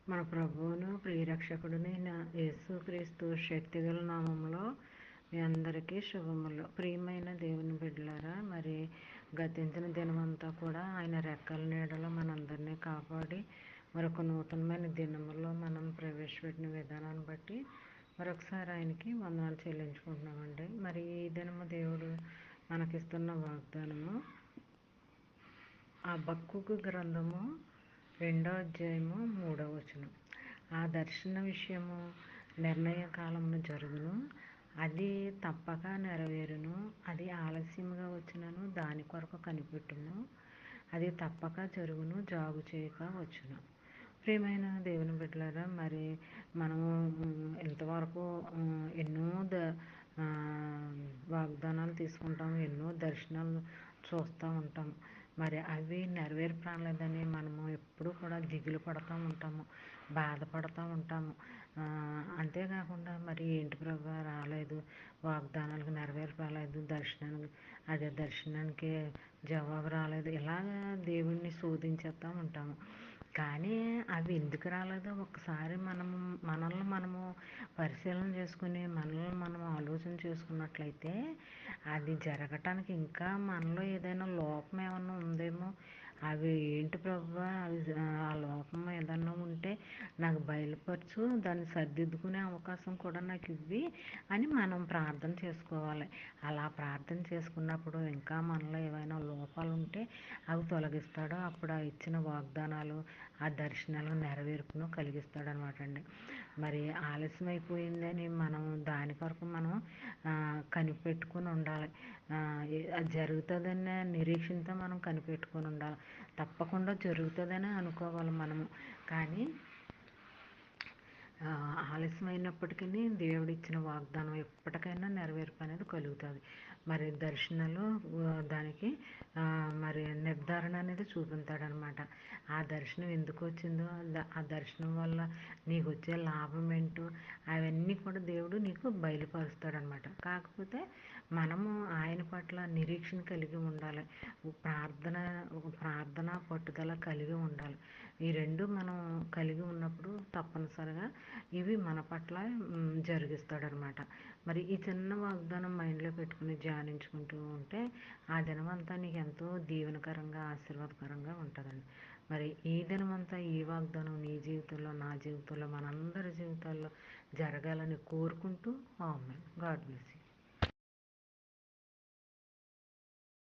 మన ప్రభువును ప్రియరక్షకుడునైన యేసుక్రీస్తు శక్తిగల నామంలో మీ అందరికీ శుభములు. ప్రియమైన దేవుని బిడ్డలారా, మరి గతించిన దినమంతా కూడా ఆయన రెక్కల నీడలో మనందరినీ కాపాడి మరొక నూతనమైన దినములో మనం ప్రవేశపెట్టిన విధానాన్ని బట్టి మరొకసారి ఆయనకి వందనాలు చెల్లించుకుంటున్నామండి. మరి ఈ దినము దేవుడు మనకిస్తున్న వాగ్దానము హబక్కూకు గ్రంథము 2వ అధ్యాయము 3వ వచనం. ఆ దర్శన విషయము నిర్ణయ కాలమును జరుగును, అది తప్పక నెరవేరును. అది ఆలస్యముగా వచ్చినను దాని కొరకు కనిపెట్టుము, అది తప్పక జరుగును, జాగు చేయక వచ్చును. ప్రియమైన దేవుని బిడ్డలారా, మరి మనము ఇంతవరకు ఎన్నో వాగ్దానాలు తీసుకుంటాము, ఎన్నో దర్శనాలు చూస్తూ ఉంటాం. మరి అవి నెరవేర్పలేదని మనము ఎప్పుడూ కూడా దిగులు పడుతూ ఉంటాము, బాధపడుతూ ఉంటాము. అంతేకాకుండా మరి ఏంటి ప్రభు రాలేదు, వాగ్దానాలకు నెరవేర్పలేదు, దర్శనానికి జవాబు రాలేదు, ఇలాగ దేవుణ్ణి శోధించేస్తూ ఉంటాము. కానీ అవి ఎందుకు రాలేదో ఒకసారి మనల్ని మనము పరిశీలన చేసుకుని మనల్ని మనం ఆలోచన చేసుకున్నట్లయితే అది జరగటానికి ఇంకా మనలో ఏదైనా లోపం ఏమన్నా ఉందేమో. అవి ఏంటి ప్రభు, అవి ఆ లోపం ఏదన్నా ఉంటే నాకు బయలుపరచు, దాన్ని సరిదిద్దుకునే అవకాశం కూడా నాకు ఇవ్వి అని మనం ప్రార్థన చేసుకోవాలి. అలా ప్రార్థన చేసుకున్నప్పుడు ఇంకా మనలో ఏవైనా లోపాలు ఉంటే అవి తొలగిస్తాడు. అప్పుడు ఆ ఇచ్చిన వాగ్దానాలు, ఆ దర్శనాలు నెరవేర్పును కలిగిస్తాడు అనమాట అండి. మరి ఆలస్యం అయిపోయిందని మనం దాని కొరకు మనం కనిపెట్టుకుని ఉండాలి. అది జరుగుతుందనే నిరీక్షణతో మనం కనిపెట్టుకొని ఉండాలి. తప్పకుండా జరుగుతుందని అనుకోవాలి మనము. కానీ ఆలస్యమైనప్పటికీ దేవుడిచ్చిన వాగ్దానం ఎప్పటికైనా నెరవేర్పు అనేది కలుగుతుంది. మరి దర్శనాలు దానికి మరి నిర్ధారణ అనేది చూపించాడనమాట. ఆ దర్శనం ఎందుకు వచ్చిందో, ఆ దర్శనం వల్ల నీకు వచ్చే లాభం ఏంటో అవన్నీ కూడా దేవుడు నీకు బయలుపరుస్తాడనమాట. కాకపోతే మనము ఆయన పట్ల నిరీక్షణ కలిగి ఉండాలి, ప్రార్థన పట్టుదల కలిగి ఉండాలి. ఈ రెండు మనం కలిగి ఉన్నప్పుడు తప్పనిసరిగా ఇవి మన పట్ల జరిగిస్తాడనమాట. మరి ఈ చిన్న వాగ్దానం మైండ్లో పెట్టుకుని ధ్యానించుకుంటూ ఉంటే ఆ దినమంతా నీకు ఎంతో దీవెనకరంగా, ఆశీర్వాదకరంగా ఉంటుందండి. మరి ఈ దినమంతా ఈ వాగ్దానం నీ జీవితంలో, నా జీవితంలో, మనందరి జీవితాల్లో జరగాలని కోరుకుంటూ ఆమేన్. God bless you.